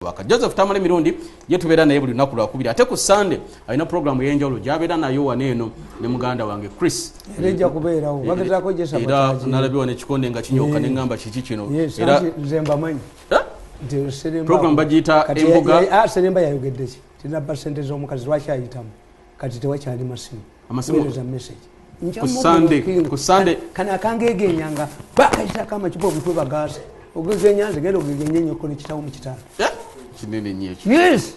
Waka Joseph Tamele Mirundi yetubeera naye buli lunaku lwakubiri ate ku Sunday alina programu y'enjawulo gy'abeera nayo waneeno ne muganda wange Chris ejja kubeerawo bagezaako gye sabotaji era nalabye wane kikonde nga kinyooka ne ngamba kiki kino era nze mbamanyi programu bagiyita embuga Seremba yayogedde ki tinabba ssente z'omukazi lwaki ayitamu kati tewakyali masimu za message ku Sunday kana akangegenyanga bakayitako amacupa omutwe bagaase ogegenyanze genda ogegenyenye okole kitawo mu kitaala kinene nnyo yes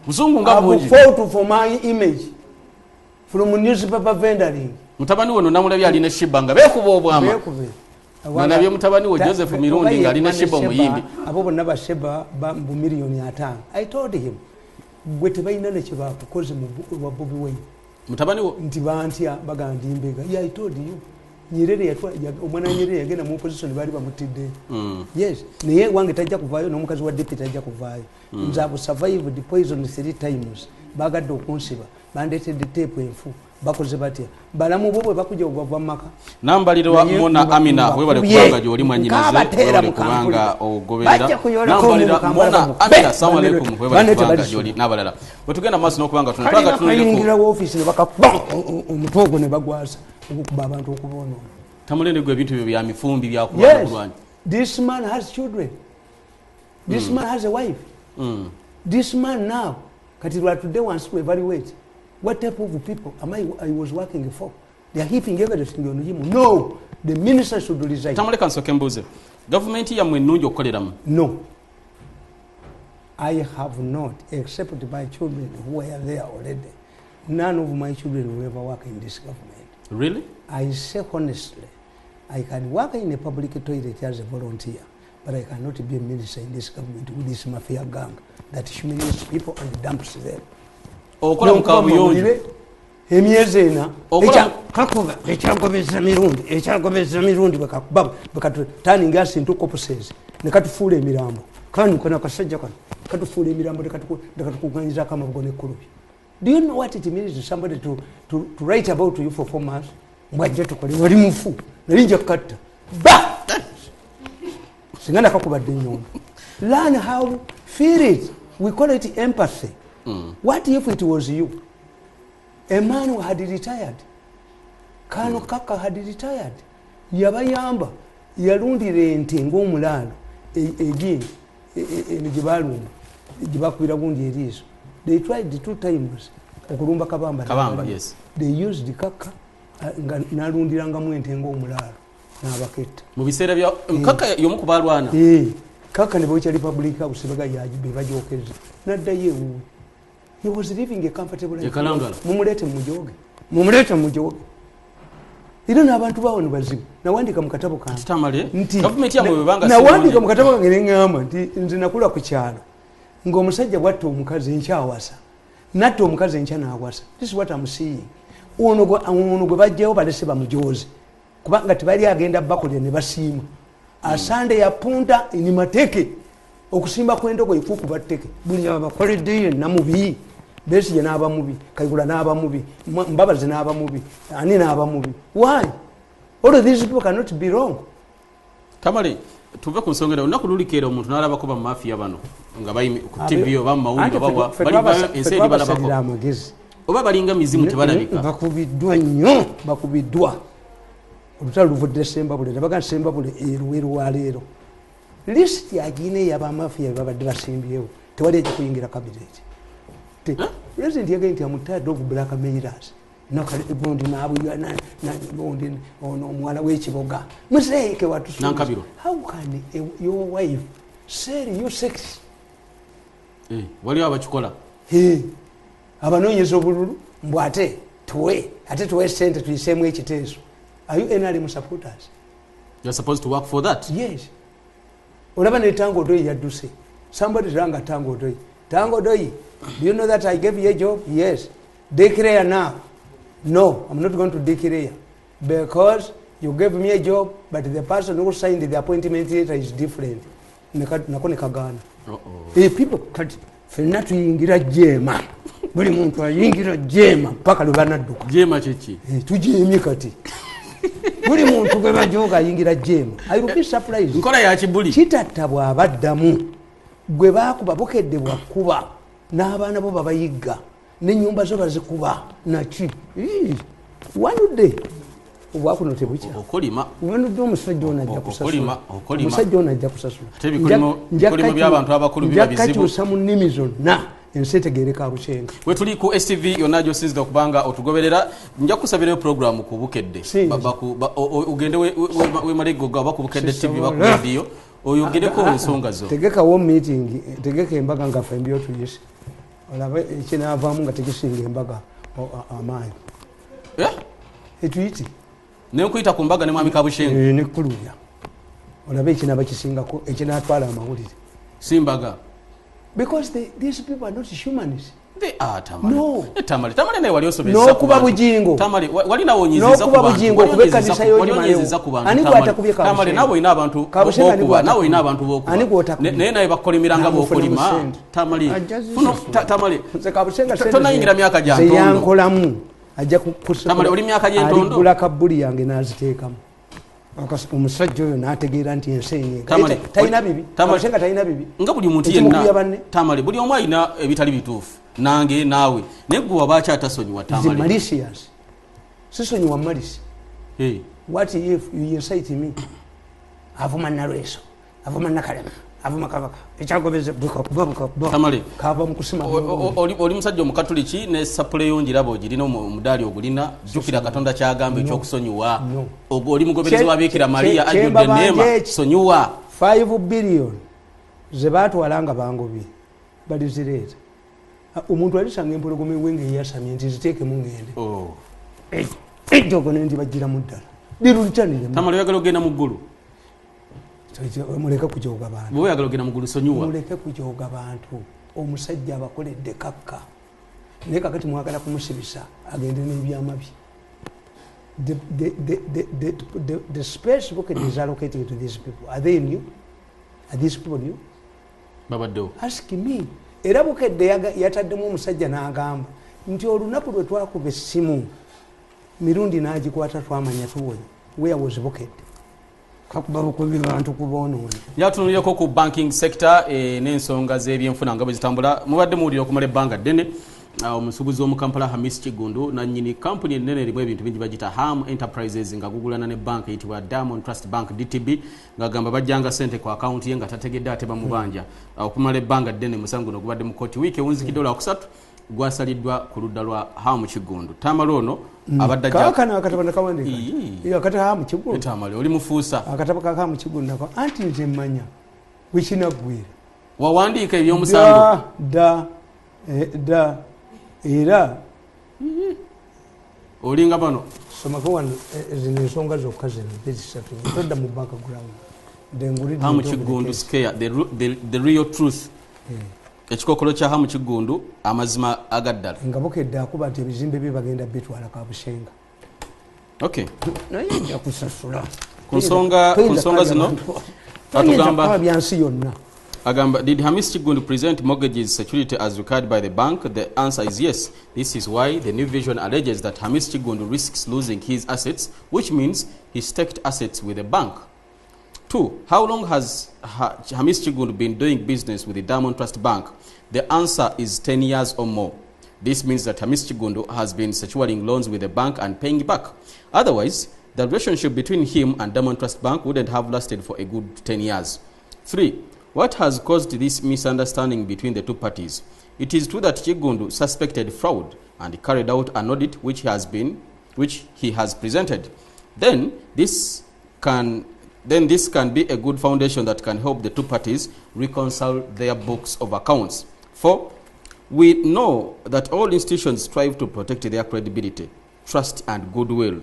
musungu nga bungi photo for my image from newspaper vendoring mutabani wono namulabye alina shibba nga beekuba obwama nalabye mutabani wo Joseph Mirundi nga alina shibba omuyimbi abo bonna basheba mu miliyoni 5 I told him gwe tebalina nekyebakukoze mu Bobi Wine mutabani wo nti bantya bagandi mbega yeah I told you Nyerere omwana Nyerere yagenda mu opposition bali bamutidde yes naye wange tajja kuvaayo n'omukazi wa deputy tajja kuvaayo nzabu survive the poison 3 times bagadde okunsiba bandetedde tape enfu bakoze batya balamu bobwe bakujja obava maka nambalirwa mona Amina webale kubanga gyoli mwanyinize kubanga ogoberera nambalira mona Amina assalamu alaykum webale kubanga gyoli nabalala wetugenda maso nokubanga tunatwaga tunulira wo office ne bakakba omutwogo ne bagwaza okukuba abantu okubona tamulende gwe bintu bya mifumbi bya kubantu this man has children this man has a wife this man now kati today wants to evaluate what type of people I was working for. They are heaping everything on him. No, the minister should resign. Tamale kansoke mbuze. Government ya mwenunjo okoleramu. No. I have not, except my children who are there already. None of my children will ever work in this government. Really? I say honestly, I can work in a public toilet as a volunteer, but I cannot be a minister in this government with this mafia gang that humiliates people and dumps them. Okola mukabuyonjo emyezi ena kakoba ekyagobeza mirundi bakatutani ngasi ntukopusezi nekatufuula emirambo kanu kana kasajja kano katufuula emirambo nekatukuganyiza kamabugo nekkulubi. Do you know what it means to somebody to write about you for 4 months? Mwajja tukole wali mufu nalinja kukatta ba singana kakubadde nnyombo. Learn how feel it. We call it empathy. What if it was you? A man who had retired. Kano kaka had retired. Yabayamba. Yalundira ente ng'omulaalo. Egini. Ejibalumba. Ejibakubira gundi eriiso. They tried 2 times. Okulumba kabamba. Kabamba, yes. They used the kaka. Nalundirangamu ente ng'omulaalo. N'abaketta. Mu biseera bya kaka y'omu ku balwana. Kaka ne bwekya Republic House be bagyokeza. Naddayo ewu. He was living a comfortable life. Mumulete mujoge. Mumulete mujoge. Ilo n'abantu bawo nibazibu. Nawandika mu katabo kange. Tamale. Government ya mwebanga sima. Nawandika mu katabo kange ngamba nti nze nakula ku kyalo. Ng'omusajja bwatta omukazi enkyawasa. Natta omukazi enkya n'awasa. This is what I'm seeing. Ono gwe bajjayo balese bamujoze. Kubanga tebali agenda bakolera ne basiima. Asande ya punta ni mateke. Okusimba kwendoko ifuku bateke. Buli abakoledde namubi. Besi je n'aba mubi, Kayigula n'aba mubi, Mbabazi n'aba mubi, ani n'aba mubi. Why? All of these people cannot be wrong. Tamale, tuve ku nsongera olunaku lulikera omuntu n'alabako ba mafia bano nga bayimi ku TV oba mu mawulire oba bali enseri balabako. Oba balinga mizimu tebalabika. Bakubiddwa nnyo, bakubiddwa. Olutalo luvudde Sembabule, nabaga Sembabule eruweru wa leero. List ya Guinea y'aba mafia babadde basimbyewo. Tewali ejja kuyingira cabinet. President again to tired of black mailers. No bondi nabuya na bondi ono omwala w'ekiboga. Museke watu. Nankabiro. How can your wife sell you sex? Wali abakikola. Abanoonyeza obululu mbwate tuwe sente tuyisemu ekiteeso. Are you NRM supporters? You're supposed to work for that? Yes. Olaba ne Tango Doi yadduse. Somebody rang Tango Doi. Tango Doi, do you know that I gave you a job? Yes. Declare now. No, I'm not going to declare. Because you gave me a job, but the person who signed the appointment letter is different. Nakone kagana. People cut. Fena tuyingira jema. Buli muntu ayingira jema paka lubanadduka. Jema chichi. Tujemye kati. Buli muntu gwe bajoga ayingira jema. I will be surprised. Nkola ya kibuli. Kitatta bw'abaddamu gwe bakuba bukedde bwakuba n'abaana bo babayigga n'ennyumba zo bazikuba naki wanudde obwakuno tebukya wanudde omusajja ono ajja kusasula omusajja ono ajja kusasula njakkakyusa mu nnimi zonna ensi etegereka busenga we tuli ku STV yonna gyosinzidde okubanga otugoberera nja kusabirayo programu ku bukedde ogende wemaleggoga oba ku bukedde TV oba ku radio oyogereko ensonga zo tegekawo meeting tegeka embaga nga ffe mbyo tuyise olabe ekinaavaamu nga tegisinga embaga amaanyi etuyiti nenkuyita ku mbaga ne mwami Kabushenga nekkulubya olabe ekinaba kisingako ekinaatwala amawulire simbaga because these people are not humans. They are Tamale. No. Tamale naye wali osobeza. No kuba bujingo. Tamale wali nawo nyiziza ku bantu. No kuba bujingo kubeka kisa yo nyimayo. Ani kwata kubye Kabushenga. Tamale nawo ina abantu bokuba nawo ina abantu bokuba. Ani kwata kubye. Naye naye bakolimiranga bokulima. Tamale. Funo Tamale. Nze Kabushenga sente. Tona yingira myaka gya ntondo. Yankolamu. Ajja kukusa. Tamale oli myaka gya ntondo. Ali kula kabuli yange naziteekamu. Omusajja oyo n'ategeera nti ensi enyenga talina bibi Kabushenga talina bibi nga buli muntu yenna Tamale buli omu alina ebitali bituufu nange naawe naye gwe waba akyatasonyiwa Tamale malicious sisonyiwa malisi what if you incite me avuma nalweso avuma nakalema avuma kabaka ekyagobeze Tamale kava mu kusima oli musajja omukatuliki ne sapule yongirabo girina omudali ogulina jukira katonda kyagamba ekyokusonyiwa oli mugoberezi wa Bikira Maria ajudde neema sonyiwa 5 billion ze batwalanga bangobye balizireeta omuntu alisanga empologome wenge yasamye nti ziteeke mu ngende ejjogo nendi bagira muddala lirulitanire Tamale yagala ogenda mu ggulu muleke kujoga bantu bwe yagala ogenda mu ggulu sonyiwa muleke kujoga bantu omusajja abakoledde kakka naye kakati mwagala kumusibisa agende n'ebyama bye the space book is allocated to these people. Are they new? Are these people new? Babaddewo. Ask me. Era bukedde yataddemu omusajja n'agamba nti olunaku lwe twakuba essimu Mirundi n'agikwata twamanya tuwonya. Where was bukedde? Kakuba bukubi bantu kuboonoona. Yatunulireko ku banking sector n'ensonga z'ebyenfuna nga bwe zitambula. Mubadde muwulira okumala ebbanga ddene. Omusuubuzi w'omukampala Hamis Kiggundu nannyini kampuni ennene erimu ebintu bingi bagita Ham Enterprises nga gugulana ne bank eyitibwa Diamond Trust Bank DTB ng'agamba bajjanga ssente ku akawunti ye nga tategedde ate bamubanja. Okumala ebbanga ddene musango guno gubadde mu kkooti wiiki ewunzikidde $3 gwasaliddwa ku ludda lwa Ham Kiggundu. Tamale ono abadde ajja kaakano akatabo nakawandika akata Ham Kiggundu Tamale oli mufuusa akatabo ka Ham Kiggundu nako anti nze mmanya wikinagwira wawandiika eby'omusango da era olinga bano somako wano zino ensonga zokka zino bezisatu todda mu background Ham Kiggundu scare the real truth ekikokolo kya Ham Kiggundu amazima agaddala nga bukedde akuba nti ebizimbe bye bagenda bitwala Kabushenga okay naye nja kusasula ku nsonga zino atugamba byansi yonna Agamba, did Hamis Kiggundu present mortgages security as required by the bank? The answer is yes. This is why the new vision alleges that Hamis Kiggundu risks losing his assets, which means he staked assets with the bank. 2. How long has Hamis Kiggundu been doing business with the Diamond Trust Bank? The answer is 10 years or more. This means that Hamis Kiggundu has been securing loans with the bank and paying back. Otherwise, the relationship between him and Diamond Trust Bank wouldn't have lasted for a good 10 years. 3. What has caused this misunderstanding between the two parties? It is true that Kiggundu suspected fraud and carried out an audit which he has presented. Then this can be a good foundation that can help the two parties reconcile their books of accounts. 4. We know that all institutions strive to protect their credibility, trust and goodwill.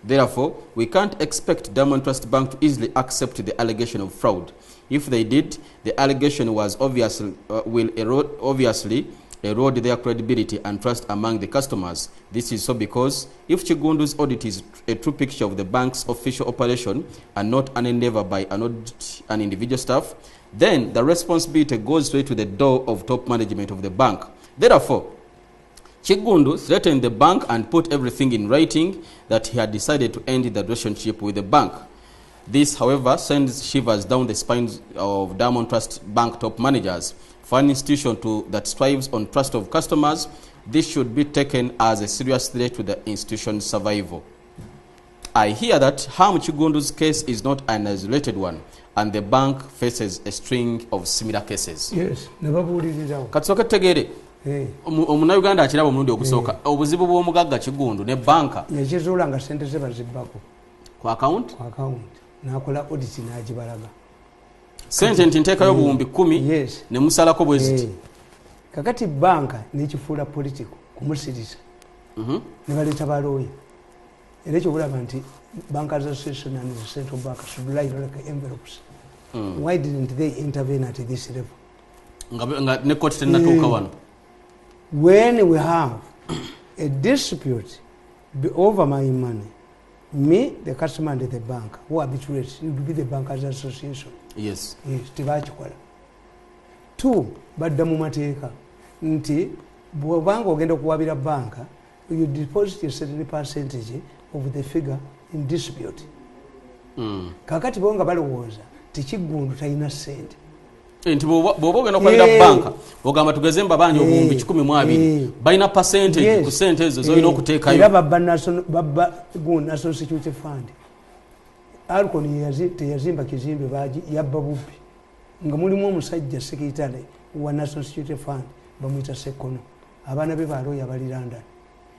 Therefore, we can't expect Diamond Trust Bank to easily accept the allegation of fraud. If they did, the allegation was will obviously erode their credibility and trust among the customers. This is so because if Kiggundu's audit is a true picture of the bank's official operation and not an endeavor by an individual staff, then the responsibility goes straight to the door of top management of the bank. Therefore, Kiggundu threatened the bank and put everything in writing that he had decided to end the relationship with the bank. This, however, sends shivers down the spines of Diamond Trust Bank top managers. For an institution that strives on trust of customers, this should be taken as a serious threat to the institution's survival. I hear that Ham Kiggundu's case is not an isolated one, and the bank faces a string of similar cases. Yes, Katsoka tegere. Omunayuganda akiraba omulundi ogusooka obuzibu bw'omugagga Kiggundu ne banka yakizuula nga ssente ze bazibbako ku account n'akola audit n'agibalaga ssente nti nteekayo obuwumbi 10 ne musalako bwe ziti kakati banka n'ekifuula politiko kumusiriza ne baleeta balooya era ekyo bulaba nti Bankers Association and the Central Bank should lie like envelopes. Why didn't they intervene at this level? Nga ne court tenatuuka wano. When we have a dispute over my money, me, the customer and the bank, who arbitrates, it would be the Bankers Association. Yes. Yes, tibachikola. 2, badda mu mateeka nti bw'obanga ogenda okuwabira banka, you deposit a certain percentage of the figure in dispute. Kakati bonga balowooza Kiggundu talina ssente. Nti bw'oba ogenda okwabira banka ogamba tugeze mbabanja obuwumbi 12 balina percentage ku ssente ezo z'olina okuteekayo. Era babba National Security Fund. Alcon teyazimba kizimbe yabba bubbi nga mulimu omusajja sekitale wa National Security Fund bamuyita Sekono. Abaana be balooya bali London.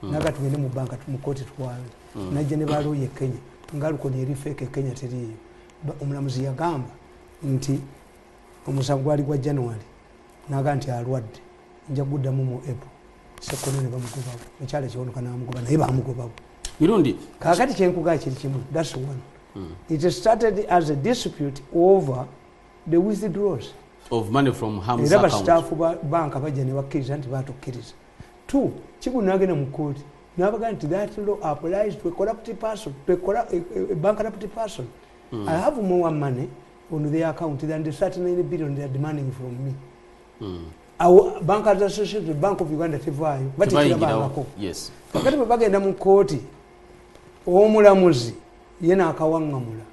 Naga tugende mu banka mu kooti twala. Najja ne balooya e Kenya. Nga Alcon eri fake e Kenya teriyo. Omulamuzi yagamba nti omusango gwali gwa January naga nti alwadde nja kuddamu mu April. Sekono ne bamugobawo. Ekyalo kiwonoka n'amugoba naye bamugobawo. Mirundi. Kakati kyenkugaa kiri kimu. That's one. It started as a dispute over the withdrawals of money from Ham's account. Staff bank bajja ne bakkiriza nti batukkiriza. 2, Kiggundu n'agenda mu court n'abaga nti that law applies to a corrupt person, to a bankrupt person. I have more money on the account than the 39 billion they are demanding from me. Our Bankers Association, the Bank of Uganda tevaayo batekirabako. Yes. Kakati bwe bagenda mu court omulamuzi yena akawangamula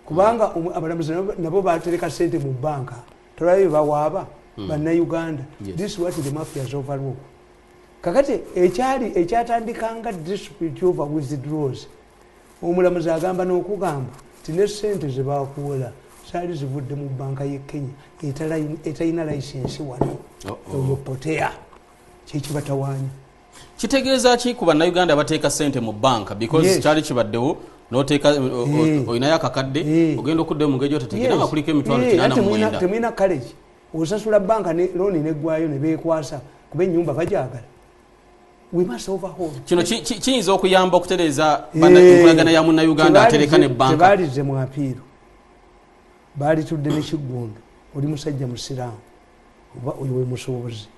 kubanga abalamuzi nabo batereka sente mu banka tolayo bawaaba banna Uganda. This is what the mafia is overlook. Kakati ekyatandikanga dispute over withdrawals omulamuzi agamba n'okugamba tine sente ze bakuwola saali zivudde mu banka y'e Kenya etalina license wano oyopotea kyekibatawaanya. Kitegeeza ki ku bannayuganda bateeka sente mu banka because kyali kibaddewo n'oteeka olinayo akakadde ogenda okuddayo mu ngeri otateekera nga kuliko emitwalo 89. Temulina college osasula banka ne looni neggwayo ne beekwasa kuba ennyumba bagyagala. We must overhaul. Kino kiyinza okuyamba okutereeza enkolagana ya munnayuganda atereka ne banka. Tebaalize mu apiiro baalitudde ne Kiggundu oli musajja musiraamu oba oyo we musuubuzi.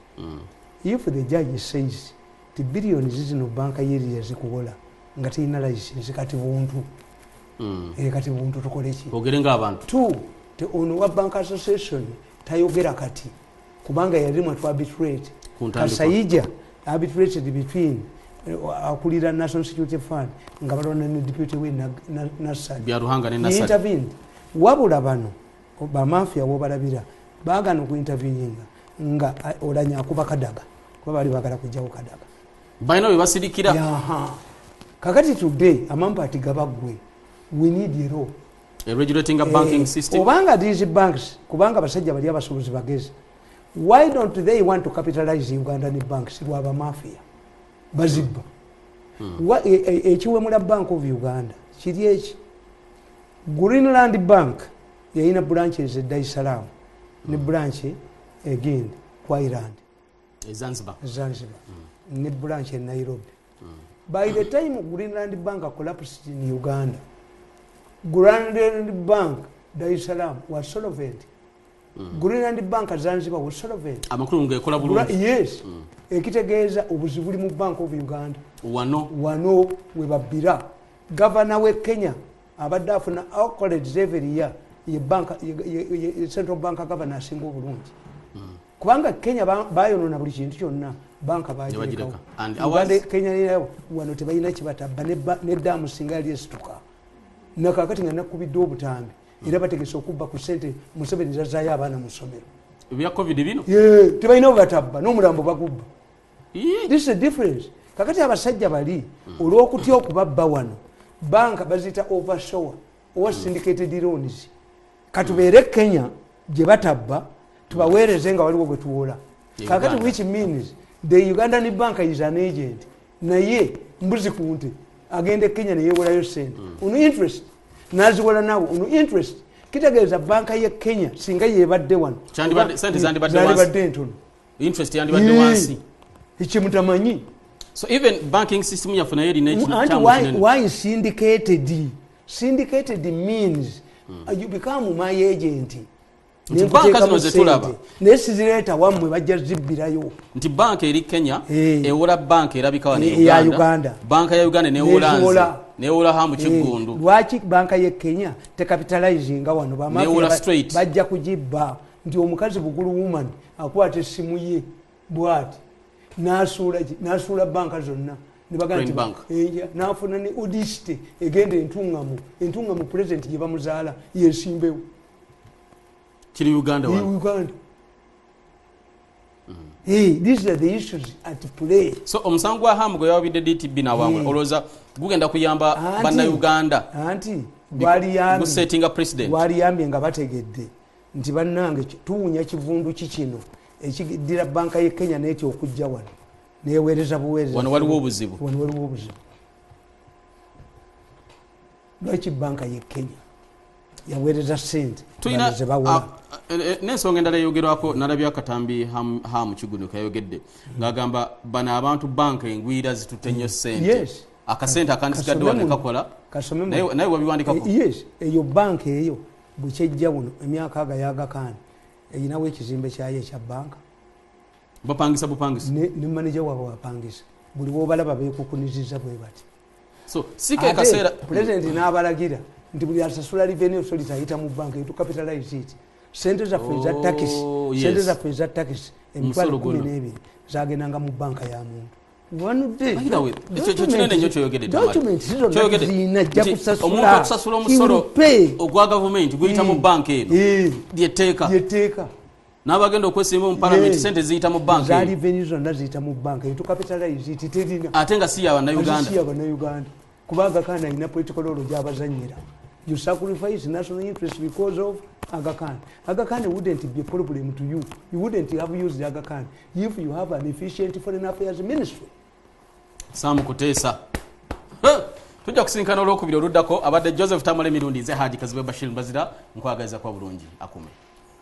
If the judge says the billions zino banka yeri yazikuwola nga teyina license kati buntu kati buntu tukole ki ogere ng'abantu. 2, the ono wa Bank Association tayogera kati kubanga yali mu arbitrate Kasayija arbitrated between akulira National Security Fund nga balona ne deputy we Nassad Byaruhanga ne Nassad intervened. Wabula bano ba mafia wo balabira bagana ku interveninga nga olanya akuba Kadaga kuba bali bagala kujjawo Kadaga Bwiino we basirikira. Kakati today amampati gabagwe we need a law regulating a banking system. Kubanga these banks kubanga basajja bali abasuubuzi bagezi. Why don't they want to capitalize Ugandan banks lwaba mafia bazibba ekiwemula Bank of Uganda kiri eki Greenland Bank yayina branches Dar es Salaam ne branch again kwa Ireland Zanzibar ne branch in Nairobi. By the time Greenland Bank collapsed in Uganda, Greenland Bank Dar es Salaam was solvent. Greenland Bank Zanzibar was solvent. Amakulu ngekola bulungi. Yes. Ekitegeeza obuzibu buli mu Bank of Uganda. Wano we babbira. Governor we Kenya abadde afuna accolades every year ye bank ye Central Bank governor asinga obulungi. Kubanga Kenya bayonona buli kintu kyonna banka and Uganda Kenya wano tebalina kibatabba ne damu singa yali esituka nakakati nga nakubidde obutambi era bategese okubba ku sente Museveni zazaayo abaana mu ssomero ebya covid bino tebalina obubatabba n'omulambo bagubba. This is a difference. Kakati abasajja bali olw'okutya okubabba wano banka bazita overshore owa syndicated loans katubeere Kenya gye batabba tubaweereze nga waliwo gwe tuwola kakati which means the Ugandan bank is an agent naye mbuzi ku nte agende Kenya neyeewolayo sente ono interest naziwola nawe ono interest kitegeeza banka ye Kenya singa yebadde wano sente zandibadde ntono interest yandibadde wansi ekimutamanyi. So even banking system yafuna yeri why syndicated? Syndicated means you become my agent. Banka zino zetulaba nesizireta wamwe bajja zibbirayo nti banka eri Kenya ewola banka erabikawa ne Uganda banka ya Uganda newola hamu Kiggundu. Lwaki banka ye Kenya tekapitalizing wano bamafia bajja kujibba nti omukazi bugulu woman akwata essimu ye bwati nasula banka zonna nibagamba nafuna ne audit egende entungamu president gye bamuzaala yesimbewo kiri Uganda these are the issues at play. So omusango wa hamu gwe yawabidde DTB nawangula oloza gugenda kuyamba banda Uganda anti gusettinga president waliyambye nga bategedde nti bannange tuwunya kivundu kikino ekiddira banka ye Kenya n'ekyo okujja wano neweereza buweereza wano waliwo obuzibu lwaki banka ye Kenya yaweereza sente tuyina n'ensonga endala eyogerwako nalabya Katambi hamu Kiggundu kayogedde ng'agamba bano abantu banka engwira zitutte nnyo sente akasente akandisigadde wano kakola naye wabiwandikako eyo banka eyo bukyejja buno emyaka aga yagakaani eyinawo ekizimbe kyayo ekya banka bapangisa ne manager waabwe wapangisa buli wobalaba beekukuniziza bwe bati so sike kaseera president n'abalagira nti buli asasula revenue authority ayita mu banka etu capitalize it sente zaffe eza tax emitwalo 12 zagendanga mu banka ya muntu omuntu okusasula omusolo ogwa gavumenti guyita mu banka eno lyeteeka n'abagenda okwesimba mu parliament sente ziyita mu banka za revenue zonna ziyita mu banka etu capitalize it terina ate nga si y'Abannayuganda kubaga kana ina political role gy'abazanyira. You sacrifice national interest because of Aga Khan. Aga Khan wouldn't be a problem to you. You wouldn't have used Aga Khan if you have an efficient foreign affairs ministry. Samu Kutesa. Tujja kusinkana olwokubiri oluddako abadde Joseph Tamele Mirundi nze Haji Kazibe Bashir Mbazira nkwagaliza kwa bulungi akume.